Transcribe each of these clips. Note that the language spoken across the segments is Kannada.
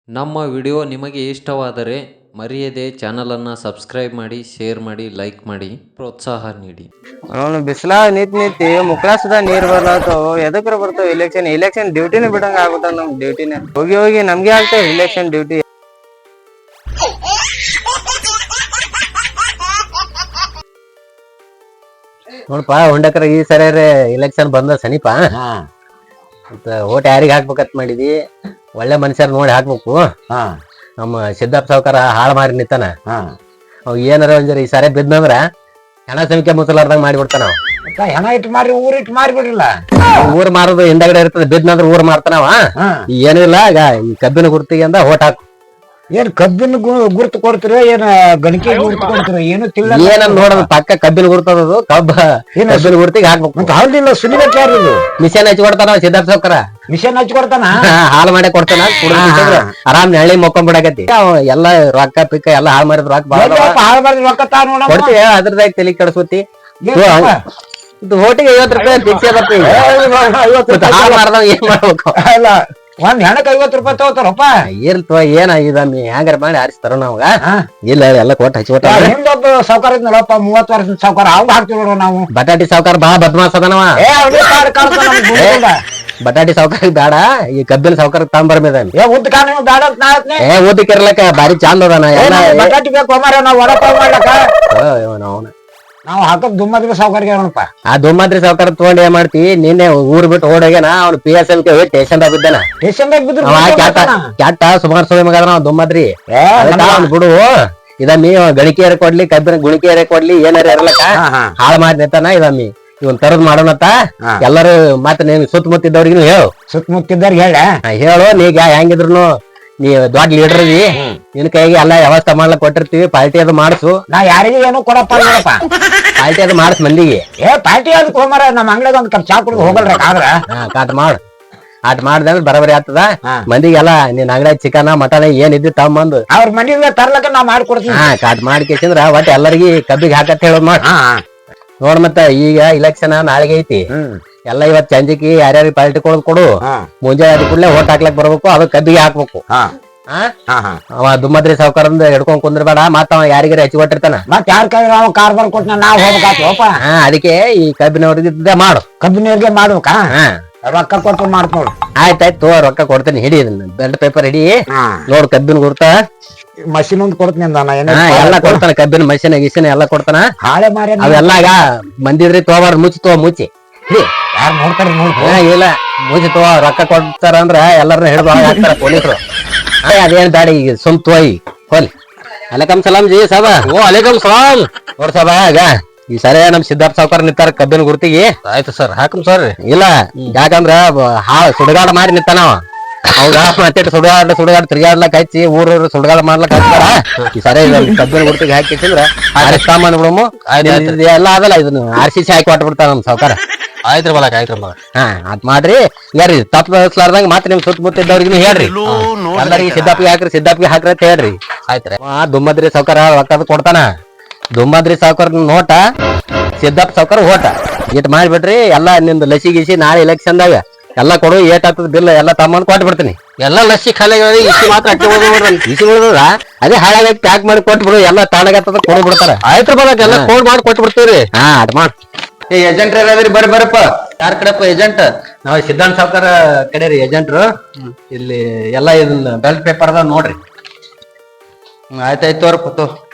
ನಮ್ಮ ವಿಡಿಯೋ ನಿಮಗೆ ಇಷ್ಟವಾದರೆ ಮರೆಯದೆ ಚಾನಲನ್ನು ಸಬ್ಸ್ಕ್ರೈಬ್ ಮಾಡಿ, ಶೇರ್ ಮಾಡಿ, ಲೈಕ್ ಮಾಡಿ, ಪ್ರೋತ್ಸಾಹ ನೀಡಿ. ಅವನು ಬಿಸಿಲ ನಿಂತಿ ಮುಕ್ಳಾಸದ ನೀರ್ ಬರ್ಲಾತಾವ ಎದಕ್ರ ಬರ್ತಾವ ಇಲೆಕ್ಷನ್ ಡ್ಯೂಟಿನ ಬಿಡಂಗ ಆಗ್ಬಿಟ್ಟ ನಮ್ ಡ್ಯೂಟಿನ ಹೋಗಿ ಹೋಗಿ ನಮ್ಗೆ ಆಗ್ತಾವ ಇಲೆಕ್ಷನ್ ಡ್ಯೂಟಿ. ನೋಡಪ್ಪ ಹೊಂಡಕ್ರ ಈ ಸರಿ ಇಲೆಕ್ಷನ್ ಬಂದ ಸನಿಪ ಮತ್ತ ಓಟ್ ಯಾರಿಗ ಹಾಕ್ಬೇಕತ್ ಮಾಡಿದಿ, ಒಳ್ಳೆ ಮನುಷ್ಯರ್ ನೋಡಿ ಹಾಕ್ಬೇಕು. ನಮ್ಮ ಸಿದ್ದಪ್ಪ ಸಾವ್ಕಾರ ಹಾಳ ಮಾರಿ ನಿಂತಾನ. ಅವ್ ಏನಾರ ಒಂದ್ ಈ ಸರಿ ಬಿದ್ನಂದ್ರ ಹೆಣ ಸಮಿಕೆ ಮುಸಲಾರ್ದಂಗ ಮಾಡಿಬಿಡ್ತಾನ. ಹೆಣ ಇಟ್ಟು ಮಾರಿ ಊರ್ ಇಟ್ಟು ಮಾರಿ ಬಿಡ್ರಿಲ್ಲ. ಊರ್ ಮಾರೋದು ಹಿಂದಗಡೆ ಇರ್ತದೆ, ಬಿದ್ನಂದ್ರ ಊರ್ ಮಾರ್ತಾನವ. ಏನಿಲ್ಲ ಈಗ ಈ ಕಬ್ಬಿನ ಗುರ್ತಿಗೆ ಅಂದ ಓಟ್ ಹಾಕು. ಏನ್ ಕಬ್ಬಿನ ಗುರ್ತು ಕೊಡ್ತಿರೋ ಏನ್ ಗಣಕಿ ಗುರ್ತು ಕೊಡ್ತಿರೋ ಏನು ತಿಳ್ಳ ಏನನ್ ನೋಡೋದು ಪಕ್ಕ ಕಬ್ಬಿನ ಗುರ್ತದದು ಕಬ್ಬಿನ ಗುರ್ತಿಗೆ ಹಾಕ್ಬೇಕು. ಮತ್ತೆ ಹೌದಿಲ್ಲ ಸುಲಿಬೇಕು ಯಾರು ಮಿಷನ್ ಹಚ್ಚಿ ಕೊಡ್ತಾನ ಸಿದ್ದಪ್ಪ ಸಾವ್ಕಾರ. ಮಿಷನ್ ಹಚ್ಚಿ ಕೊಡ್ತಾನ, ಹಾಳು ಮಾಡೇ ಕೊಡ್ತಾನ. ಆರಾಮ್ ನೆಳ್ಳಿ ಮೊಕ್ಕೊಂಡ್ ಬಿಡಕತಿ. ಎಲ್ಲ ರೊಕ್ಕ ಪಿಕ್ಕ ಎಲ್ಲ ಹಾಳು ಮಾಡಿದ್ ರೊಕ್ಕ ಹಾಳು ಮಾಡಿದ ರೊಕ್ಕ ತಾ ನೋಡ ಕೊಡ್ತೀವಿ. ಅದ್ರದಾಗ ತಲೆ ಕೆಡಿಸ್ಕೊತಿ. ಇದು ಹೋಟಿಗೆ 50 ರೂಪಾಯಿ ಫಿಕ್ಸ್ ಅದಪ್ಪಿ. ಹಾಳು ಮಾಡ್ದವ ಏನ್ ಮಾಡ್ಬೇಕು? ಅಲ್ಲ ಒಂದ್ ಹೆಣಕ್ 50 ರೂಪಾಯಿ ತಗೋತಾರಪ್ಪ. ಇರ್ತವ ಏನ ಇದಮ್ಮಿ ಹ್ಯಾಂಗಾರ ಮಾಡಿ ಆರಿಸ್ತಾರ ನಾವಾಗ. ಇಲ್ಲ ಎಲ್ಲ ಕೊಟ್ಟು ಹಚ್ಚಿಬಿಟ್ಟ. ಹಿಂದೊಬ್ಬ ಸಾವ್ಕಾರ ಇದ್ನಲ್ಲಪ್ಪ 30 ವರ್ಷದ ಸಾವ್ಕಾರ, ಅವ್ ಹಾಕ್ತಿವಿ ನೋಡ ನಾವು. ಬಟಾಟಿ ಸಾವ್ಕಾರ ಬಹಳ ಬದ್ಮಾಸ್ ಅದನವ. ಬಟಾಟಿ ಸಾವ್ಕಾರ ಬೇಡ, ಈ ಕಬ್ಬಿನ ಸಾವ್ಕಾರ ತಾಂಬರ್ಮೇದ. ಉದ್ದ ಕಾನ ಬೇಡ ಅಂತ ನಾ ಓದಿಕ್ ಇರ್ಲಕ್ಕ ಬಾರಿ ಚಂದ ಅದಾನ. ಬಟಾಟಿ ಬೇಕು ಮಾರ ನಾವ್ ವಡಪಾವ್ ಮಾಡ್ಲಕ್ಕ. ಅವನ ನಾವ್ ಹಾಕದ್ ದುಮ್ಮದ್ರಿ ಸಾವ್ಕಾರಿಗೆ ಹೇಳಪ್ಪ. ಆ ದುಮ್ಮಾದ್ರಿ ಸಾವ್ಕಾರ ತಗೊಂಡ್ ಏನ್ ಮಾಡ್ತಿ, ನಿನ್ನೆ ಊರ್ ಬಿಟ್ಟು ಓಡೋಗ್ಯಾನ. ಅವ್ನು PSM ಸ್ಟೇಷನ್ ದಾಗ ಬಿದ್ದಾನ. ಸ್ಟೇಷನ್ದಾಗ ಬಿದ್ರು ಕ್ಯಾಟ ಸುಮಾರು ಸೋಳಿ ಮಗ ಅದಾನ ದುಮ್ಮಾದ್ರಿ. ಬಿಡು ಇದಮ್ಮಿ ಗಣಿಕೆಯರ ಕೊಡ್ಲಿ, ಕಬ್ಬಿನ ಗುಣಿಕೆಯರ ಕೊಡ್ಲಿ, ಏನಾರ ಇರ್ಲಕ್ಕ ಹಾಳು ಮಾಡಿ ನಿಂತಾನ. ಇದಮ್ಮಿ ಇವನ್ ತರದ್ ಮಾಡೋಣತ್ತ ಎಲ್ಲರೂ. ಮತ್ತೆ ನೀನ್ ಸುತ್ತಮುತ್ತಿದ್ದವ್ರಿಗೂ ಹೇಳು, ಸುತ್ತಮುತ್ತಿದ್ದವ್ರಿಗೆ ಹೇಳು ನೀಗ ಹೆಂಗಿದ್ರು ನೀ ದೊಡ್ಡ ಲೀಡರ್ ಇದೀ, ನಿನ್ ಕೈಗೆ ಎಲ್ಲಾ ವ್ಯವಸ್ಥೆ ಮಾಡ್ಲಕ್ ಕೊಟ್ಟಿರ್ತೀವಿ. ಪಾರ್ಟಿ ಅದು ಮಾಡಿಸು. ನಾ ಯಾರಿಗೂ ಏನು ಕೊಡಪ್ಪ ನೋಡಪ್ಪ. ಪಾರ್ಟಿ ಅದು ಮಾಡಿಸ್ ಮಂದಿಗೆ. ಪಾರ್ಟಿ ಅದಕ್ಕೆ ಹೋಮಾರ ನಮ್ಮ ಅಂಗಡಿಗೆ ಒಂದ್ ಕಪ್ ಚಾ ಕುಡಿದು ಹೋಗಲ್ರಿ ಆದ್ರ ಕಾಟ್ ಮಾಡು. ಆಟ ಮಾಡ್ದಂದ್ರೆ ಬರಬರಿ ಆಗ್ತದ. ಮಂದಿಗೆಲ್ಲ ನಿನ್ ಅಂಗಡಿ ಚಿಕನ್ ಮಟನ್ ಏನ್ ಇದ್ದು ತಮ್ಮಂದು ಅವ್ರ ಮನೆಗೆ ತರ್ಲಕ್ಕ ನಾ ಮಾಡ್ಕೊಡ್ತೀನಿ. ಕಾಟ್ ಮಾಡ್ಕೇಸಿಂದ್ರ ಒಟ್ಟು ಎಲ್ಲರಿಗಿ ಕಬ್ಬಿಗೆ ಹಾಕತ್ ಹೇಳೋದ್ ಮಾಡ್. ನೋಡ್ ಮತ್ತ ಈಗ ಇಲೆಕ್ಷನ್ ನಾಳೆಗೆ ಐತಿ. ಎಲ್ಲ ಇವತ್ ಸಂಜಿಕಿ ಯಾರ್ಯಾರಿಗೆ ಪಾರ್ಟಿ ಕೊಡು. ಮುಂಜಾನೆ ಕೂಡಲೇ ಓಟ್ ಹಾಕ್ಲಕ್ ಬರ್ಬೇಕು, ಅದು ಕಬ್ಬಿಗೆ ಹಾಕ್ಬೇಕು. ಅವ ದುಮ್ಮದ್ರಿ ಸಾವ್ಕಾರಂದ ಹಿಡ್ಕೊಂಡ್ ಕುಂದ್ರಬೇಡ. ಮತ್ತ ಅವ ಯಾರಿಗಾರ ಹೆಚ್ಚಿ ಕೊಟ್ಟಿರ್ತಾನ. ಮತ್ ಯಾರ ಕೈ ನಾವು ಕಾರ್ಬಾರ್ ಕೊಟ್ಟ ನಾವ್ ಹೋಗ್ಬೇಕಾತಪ್ಪ. ಅದಕ್ಕೆ ಈ ಕಬ್ಬಿನವ್ರಿಗೆ ಮಾಡು. ಕಬ್ಬಿನವ್ರಿಗೆ ಮಾಡ್ಬೇಕಾ? ರೊಕ್ಕ ಕೊಟ್ಟು ಮಾಡ್ಕೊಡು. ಆಯ್ತಾಯ್ತು ರೊಕ್ಕ ಕೊಡ್ತೇನೆ. ಹಿಡಿ ಇದನ್ನ ಬೆಲ್ಟ್ ಪೇಪರ್ ಹಿಡಿ. ನೋಡ್ ಕಬ್ಬಿನ ಗುರ್ತ ಮಷಿನ್ ಒಂದ್ ಕೊಡ್ತೀನಿ ಎಲ್ಲ ಕೊಡ್ತಾನ. ಕಬ್ಬಿನ ಮಷಿನ್ ಗಿಸಿನ ಎಲ್ಲ ಕೊಡ್ತಾನ. ಹಾಳೆ ಮಾರಿ ಅವೆಲ್ಲ ಈಗ ಬಂದಿದ್ರಿ ತಗೋಬಾರ್ದು, ಮುಚ್ಚಿ ಯಾರು ನೋಡ್ತಾರ ಇಲ್ಲ ಮುಚ್ಚಿ ತಗೋ. ರೊಕ್ಕ ಕೊಡ್ತಾರ ಅಂದ್ರ ಎಲ್ಲರನ್ನ ಹಿಡಿದು ಹಾಕ್ತಾರ ಪೊಲೀಸರು. ಅದೇನ್ ಬ್ಯಾಡ, ಈಗ ಸುಮ್ ತೋಯಿ ಹೋಲಿ. ಅಲೈಕಮ್ ಸಲಾಂ ಜಿ ಸಾಬ. ಓ ಅಲೈಕಮ್ ಸಲಾಂ. ನೋಡ್ ಸಾಬ, ಈಗ ಈ ಸರಿ ನಮ್ ಸಿದ್ದಪ್ಪ ಸಾವ್ಕಾರ ನಿಂತಾರ ಕಬ್ಬಿನ ಗುರ್ತಿಗೆ. ಆಯ್ತು ಸರ್, ಹಾಕಮ್ ಸರ್. ಇಲ್ಲ ಯಾಕಂದ್ರ ಸುಡುಗಾಡ ಮಾರಿ ನಿಂತಾನವ. ಅವಾಗ ಮತ್ತೆ ಸುಡುಗಾಡ ತಿರ್ಗಾಡ್ಲಕ್ ಹಚ್ಚಿ ಊರ್ ಸುಡುಗಾಡ ಮಾಡ್ಲಕ್ ಹಚ್ತಾರ. ಈ ಸರಿ ಕಬ್ಬಿನ ಗುರ್ತಿಗೆ ಹಾಕಿಸಿದ್ರ ಸಾಮಾನು ಬಿಡಮು ಎಲ್ಲ ಅದಲ್ಲ. ಇದನ್ನ RCC ಹಾಕಿ ಕೊಟ್ಬಿಡ್ತಾರ ನಮ್ ಸಾವ್ಕಾರ. ಆಯ್ತ್ರ ಬಲಕ್ ಆಯ್ತ್ರ ಬಲಕ್. ಅದ್ ಮಾಡ್ರಿ. ಯಾರಿ ತಪ್ಪಲಾರ್ದಂಗ ಮತ್ತೆ ನಿಮ್ ಸುತ್ತಮುತ್ತಿದ್ದವ್ರಿಗೂ ಹೇಳ್ರಿ. ಎಲ್ಲರಿಗೆ ಸಿದ್ದಪ್ಪಿಗೆ ಹಾಕ್ರಿ ಅಂತ ಹೇಳ್ರಿ. ಆಯ್ತ್ರಿ. ದುಮ್ಮದ್ರಿ ಸಾವ್ಕಾರ ರೊಕ್ಕದ ಕೊಡ್ತಾನ. ದುಮ್ಮದ್ರಿ ಸಾವ್ಕಾರ ನೋಟ, ಸಿದ್ದಪ್ಪ ಸಾವ್ಕಾರ ಓಟ ಇಟ್ ಮಾಡ್ಬಿಟ್ರಿ. ಎಲ್ಲಾ ನಿಮ್ದು ಲಸಿ ಗಿಸಿ ನಾಳೆ ಇಲೆಕ್ಷನ್ದಾಗ ಎಲ್ಲ ಕೊಡು. ಏಟ್ ಆಗ್ತದ ಬಿಲ್ ಎಲ್ಲ ತಮ್ಮನ್ ಕೊಟ್ಟು ಬಿಡ್ತೀನಿ. ಎಲ್ಲಾ ಲಸಿ ಖಾಲಿ ಇಸಿ ಮಾತ್ರ ಅಕ್ಕಿ ಇಸಿ ಉಳಿದ ಅದೇ ಹಾಳಾಗಿ ಪ್ಯಾಕ್ ಮಾಡಿ ಕೊಟ್ಬಿಡು. ಎಲ್ಲ ತಾಣಗತ್ತದ ಕೊಡು ಬಿಡ್ತಾರ. ಆಯ್ತ್ರ ಬಲಕ್ ಎಲ್ಲ ಫೋನ್ ಮಾಡಿ ಕೊಟ್ಟು ಬಿಡ್ತೀವ್ರಿ. ಅದ್ ಮಾಡ್. ಏಜೆಂಟ್ ಯಾರಾದ್ರಿ ಬರ್ರಪ್ಪ. ಯಾರ್ ಕಡೆಪ್ಪ ಏಜೆಂಟ್? ನಾವ್ ಸಿದ್ಧಾಂತ ಸಾವ್ಕಾರ ಕಡೆ ರೀ ಏಜೆಂಟ್ರು. ಇಲ್ಲಿ ಎಲ್ಲಾ ಇದನ್ನ ಬೆಲ್ಟ್ ಪೇಪರ್ ಅದ ನೋಡ್ರಿ. ಆಯ್ತಾಯ್ತು ತೋರ್ಪತ್ತು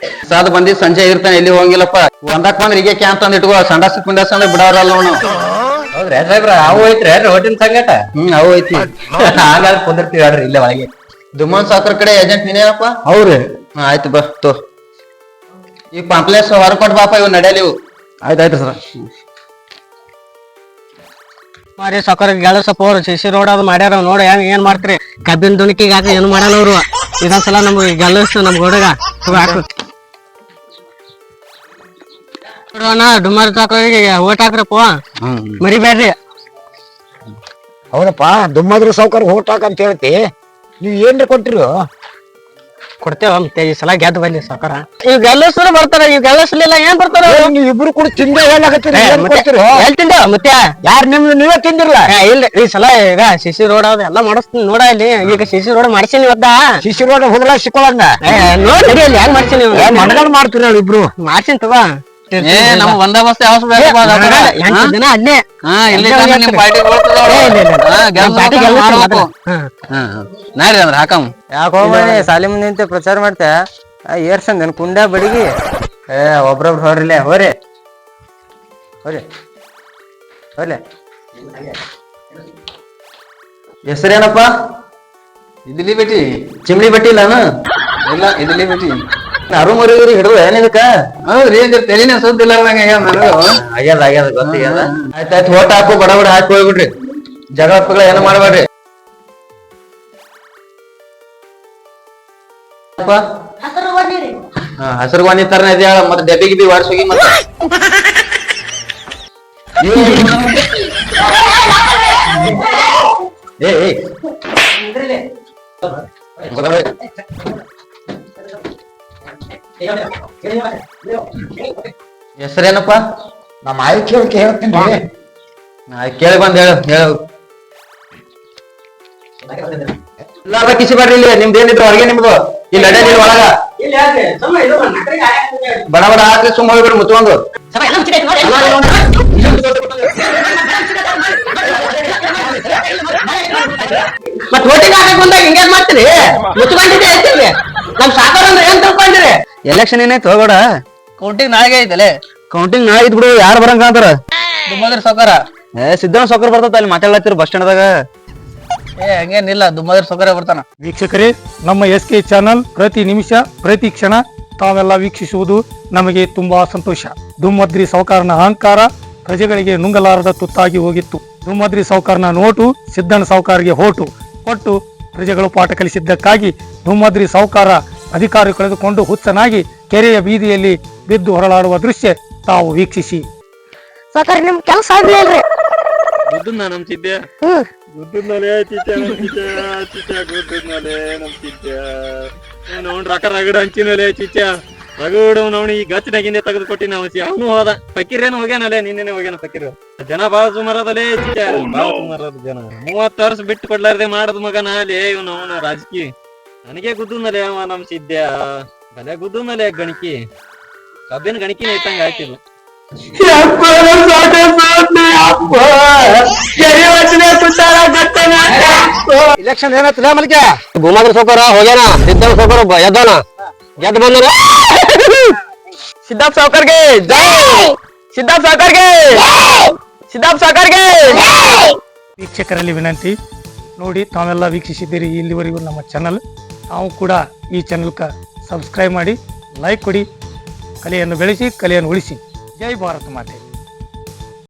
ಸಾದ್ ಬಂದಿ ಸಂಜೆ ಇರ್ತಾನೆ, ಎಲ್ಲಿ ಹೋಗಿಲ್ಲಪ್ಪ. ಒಂದಕ್ ಬಂದ್ರೆ ಈಗ ಕ್ಯಾಂಪ್ ತಂದ್ ಇಟ್ಕೋ. ಸಂಡಾಸ ಪಿಂಡಾಸ ಬಿಡೋರಲ್ಲ ಅವನು. ಹೌದ್ರಿ ಸಾಹೇಬ್ರ? ಅವು ಐತ್ರಿ ಹೋಟೆಲ್ ಸಂಗಟ? ಅವು ಐತಿ. ಹಾಗಾದ್ರೆ ಕುಂದಿರ್ತೀವಿ ಹೇಳ್ರಿ ಇಲ್ಲೇ ಒಳಗೆ. ದುಮ್ಮನ್ ಸಾವ್ಕರ್ ಕಡೆ ಏಜೆಂಟ್ ನೀನೇನಪ್ಪ? ಅವ್ರಿ ಆಯ್ತು ಬಾ ತೋ. ಈ ಪಾಂಪ್ಲೆಸ್ ಹೊರಕೊಟ್ ಬಾಪ, ಇವ್ ನಡೆಯಲಿ ಇವು. ಆಯ್ತಾಯ್ತು ಸರ್. ಮಾರಿ ಸಕ್ಕರ ಸ್ವಲ್ಪ ಅವ್ರು CC ರೋಡ್ ಅದು ಮಾಡ್ಯಾರ. ನೋಡಿ ಹೆಂಗ್ ಏನ್ ಮಾಡ್ತೀರಿ. ಕಬ್ಬಿನ ದುಣಿಕಿಗೆ ಹಾಕಿ ಏನು ಮಾಡಲ್ಲ ಅವ್ರು. ಇದೊಂದ್ಸಲ ನಮ್ಗೆ ಗೆಲ್ಲಿಸ್ ನಮ್ ಗೋಡಗ ಹಾಕು. ನೋಡೋಣ ಡುಮಾರಿ ಸಾಕರಿಗೆ ಓಟ್ ಹಾಕ್ರಪ್ಪ, ಮರಿಬೇಡ್ರಿ. ಹೌದಪ್ಪ, ದುಮ್ಮದ್ರಿ ಸಾವ್ಕಾರ ಓಟ್ ಹಾಕಂತ ಹೇಳ್ತಿ. ನೀವ್ ಏನ್ರಿ ಕೊಟ್ಟಿರು? ಕೊಡ್ತೇವ ಮತ್ತೆ ಈ ಸಲ ಗೆದ್ದು ಬನ್ನಿ ಸಾಕಾರ ಈಗ ಗೆಲ್ಲಸ್ರು ಬರ್ತಾರ ಈಗ ಗೆಲ್ಲಸ್ಲಿಲ್ಲ ಏನ್ ಬರ್ತಾರ ನೀವು ಇಬ್ರು ಕೂಡ ತಿಂದೆ ಹೇಳಕತ್ತೀರಿ ಏನ್ ಕೊಡ್ತೀರಿ ಎಲ್ ತಿಂದೇವ ಮತ್ತೆ ಯಾರ್ ನೀವೇ ತಿಂದಿರಲ್ಲ ಇಲ್ಲ ಈ ಸಲ ಈಗ ಸಿಸಿ ರೋಡ್ ಅದ ಎಲ್ಲ ಮಾಡಿಸ್ತೀನಿ ನೋಡ ಇಲ್ಲಿ ಈಗ ಸಿಸಿ ರೋಡ್ ಮಾಡ್ಸೀನಿ ಇವತ್ತ ಶಿಶು ರೋಡ್ ಹೋಗಲ್ಲ ಸಿಕ್ಕೊಳಂಗ ನೋಡಿ ನಡಿ ಅಲ್ಲಿ ಹೆಂಗ್ ಮಾಡ್ಸೀನಿ ಮನಗಲ್ ಮಾಡ್ತೀರಿ ಹೇಳಿ ಇಬ್ರು ಮಾಡ್ಸೀನಿ ತಗೋ ನಮ್ಮ ಬಂದೋಬಸ್ತ್ ಯಾವ ಎಂಟು ದಿನ ಅಲ್ಲೇ ನಿಮ್ ಪಾರ್ಟಿ ನಾರಿ ಅಂದ್ರ ಹಾಕಮ್ ಯಾಕೆ ಹೋಗ್ಬೇಡಿ ಸಾಲಿ ಮುಂದೆ ನಿಂತೆ ಪ್ರಚಾರ ಮಾಡ್ತೆ ಏರ್ಸಂದೇನು ಕುಂಡ ಬಡಿಗಿ ಒಬ್ರೊಬ್ರು ಹೊರ್ರಿಲೆ ಹೋರಿ ಹೆಸರೇನಪ್ಪ ಇದ್ಲಿ ಬೇಟಿ ಚಿಮ್ಲಿ ಬೆಟ್ಟಿ ಇಲ್ಲಾನ ಇಲ್ಲ ಇದ್ಲಿ ಬೇಟಿ ಅರು ಮರಿ ಹಿಡಿದು ಏನಿದಕ್ಕ ಹೌದ್ರಿ ತೆಲಿನ ಸುದ್ದಿಲ್ಲ ಆಗ್ಯದ ಗೊತ್ತಾಗ್ಯದ ಆಯ್ತಾಯ್ತು ಓಟ್ ಹಾಕು ಬಡ ಬಡ ಹಾಕಿ ಹೋಗ್ಬಿಡ್ರಿ ಜಗಳ ಪಗಳ ಏನು ಮಾಡ್ಬೇಡ್ರಿ ಹಸಿರು ಗೋಣಿ ತರನ ಇದೆ ಮತ್ತೆ ಡಬ್ಬಿ ಗಿಬ್ಬಿ ವಾಡ್ಸೋಗಿ ಮತ್ತೆ ಹೆಸರೇನಪ್ಪ ನಮ್ಮ ಆಯ್ಕೆ ಕೇಳಕ್ಕೆ ಹೇಳ್ತೀನಿ ಕೇಳಿ ಬಂದ್ ಹೇಳು ಇಲ್ಲಾರ ಕಿಸಿ ಬರ್ರಿ ಇಲ್ಲಿ ನಿಮ್ದು ಏನಿದ್ರು ಹೊರಗೆ ನಿಮ್ದು ಇಲ್ಲಿ ಅಡ್ಡ ಒಳಗ ಬಡ ಬಡ ಹಾಕ್ರಿ ಸುಮ್ಮ ಹೋಗ್ಬಿಡ್ರಿ ಮುತ್ಕೊಂಡು ಮತ್ ಓಟಿಂಗ್ ಹಾಕಕ್ ಬಂದಾಗ ಹಿಂಗೇನ್ ಮಾಡ್ತೀರಿ ಮುಚ್ಕೊಂಡಿದ್ದೆ ಹೇಳ್ತೀರಿ ನಮ್ ಸಾಕಾರ ಅಂದ್ರೆ ಏನ್ ತಿಳ್ಕೊಂಡಿರಿ ಎಲೆಕ್ಷನ್ ಏನಾಯ್ತು ಹೋಗೋಡ ಕೌಂಟಿಂಗ್ ನಾಳೆಗೆ ಐತಲೆ ಕೌಂಟಿಂಗ್ ನಾಳೆ ಇದ್ ಬಿಡು ಯಾರು ಬರಂಗ ಅಂತಾರ ದುಮ್ಮದ್ರ ಸೌಕರ ಸಿದ್ದಣ್ಣ ಸೌಕರ್ ಬರ್ತದ ಅಲ್ಲಿ ಮಾತಾಡ್ಲತ್ತಿರ ಬಸ್ ಸ್ಟ್ಯಾಂಡ್ದಾಗ ಹಂಗೇನಿಲ್ಲ ದುಮ್ಮದ್ರ ಸೌಕರ್ಯ ಬರ್ತಾನ ವೀಕ್ಷಕರೇ ನಮ್ಮ SK ಚಾನಲ್ ಪ್ರತಿ ನಿಮಿಷ ಪ್ರತಿ ಕ್ಷಣ ತಾವೆಲ್ಲ ವೀಕ್ಷಿಸುವುದು ನಮಗೆ ತುಂಬಾ ಸಂತೋಷ. ದುಮ್ಮದ್ರಿ ಸಾಹುಕಾರನ ಅಹಂಕಾರ ಪ್ರಜೆಗಳಿಗೆ ನುಂಗಲಾರದ ತುತ್ತಾಗಿ ಹೋಗಿತ್ತು. ದುಮ್ಮದ್ರಿ ಸಾಹುಕಾರನ ನೋಟು ಸಿದ್ದಣ್ಣ ಸಾಹುಕಾರರಿಗೆ ಹೋಟು ಕೊಟ್ಟು ಪ್ರಜೆಗಳು ಪಾಠ ಕಲಿಸಿದ್ದಕ್ಕಾಗಿ ದುಮ್ಮದ್ರಿ ಸಾಹುಕಾರ ಅಧಿಕಾರ ಕಳೆದುಕೊಂಡು ಹುಚ್ಚನಾಗಿ ಕೆರೆಯ ಬೀದಿಯಲ್ಲಿ ಬಿದ್ದು ಹೊರಳಾಡುವ ದೃಶ್ಯ ತಾವು ವೀಕ್ಷಿಸಿ. ಸಾಕಾರ ನಿಮ್ ಕೆಲಸ ಆಗ್ಲಿಲ್ರಿ ಗುದ್ದನ್ನ ನಂಬ್ತಿದ್ದೆ ರೊಕ್ಕ ರಗಡ ಹಂಚಿನಲೆ ಚಿಚ್ಚ ರಗಡ ನವನಿ ಈ ಗಚ್ಚನಾಗಿಂದೆ ತೆಗೆದು ಕೊಟ್ಟಿನ ಅವನು ಹೋದ ಫಕೀರೇನು ಹೋಗ್ಯಾನಲೆ ನಿನ್ನೆ ಹೋಗ್ಯಾನ ಫಕೀರ್ ಜನ ಬಾಳ ಸುಮಾರದಲೇ ಚಿಚ್ಚ ಬಾಳ ಸುಮಾರದ ಜನ 30 ವರ್ಷ ಬಿಟ್ಟು ಕೊಡ್ಲಾರ್ದೆ ಮಾಡದ್ ಮಗನ ಅಲೆ ಇವನು ಅವನ ರಾಜಕೀಯ ನನಗೆ ಗುದ್ದುನಲೆ ಅವ ನಮ್ ಸಿದ್ಯ ಬಲೆ ಗುದ್ದುನಲೆ ಗಣಿಕಿ ಕಬ್ಬಿನ ಗಣಿಕಿನ ಇಟ್ಟಂಗ ಆಯ್ತಿದ್ವು ಇಲೆಕ್ಷನ್ ಏನಾಯ್ತಲ್ಲ ಮಲ್ಲಿಕ ಭೂಮಾದ್ರ ಸೌಕರ ಹೋಗ್ಯಾನ ಸಿದ್ದಣ್ಣ ಸೌಕರ ಎದ್ದಾನ ಗೆದ್ದು ಬಂದನ ಸಿದ್ದಾಪ್ ಸಾವುಕಾರ್ಗೆ ಜೈ ಸಿದ್ದಾಪ್ ಸಾವುಕಾರ್ಗೆ ಸಿದ್ದಾಪ್ ಸಾವುಕಾರ್ಗೆ ವೀಕ್ಷಕರಲ್ಲಿ ವಿನಂತಿ ನೋಡಿ ತಾವೆಲ್ಲ ವೀಕ್ಷಿಸಿದ್ದೀರಿ ಇಲ್ಲಿವರೆಗೂ ನಮ್ಮ ಚಾನಲ್ ನಾವು ಕೂಡ ಈ ಚಾನಲ್ಗೆ ಸಬ್ಸ್ಕ್ರೈಬ್ ಮಾಡಿ ಲೈಕ್ ಕೊಡಿ ಕಲೆಯನ್ನು ಬೆಳೆಸಿ ಕಲೆಯನ್ನು ಉಳಿಸಿ ಜೈ ಭಾರತ ಮಾತೆ.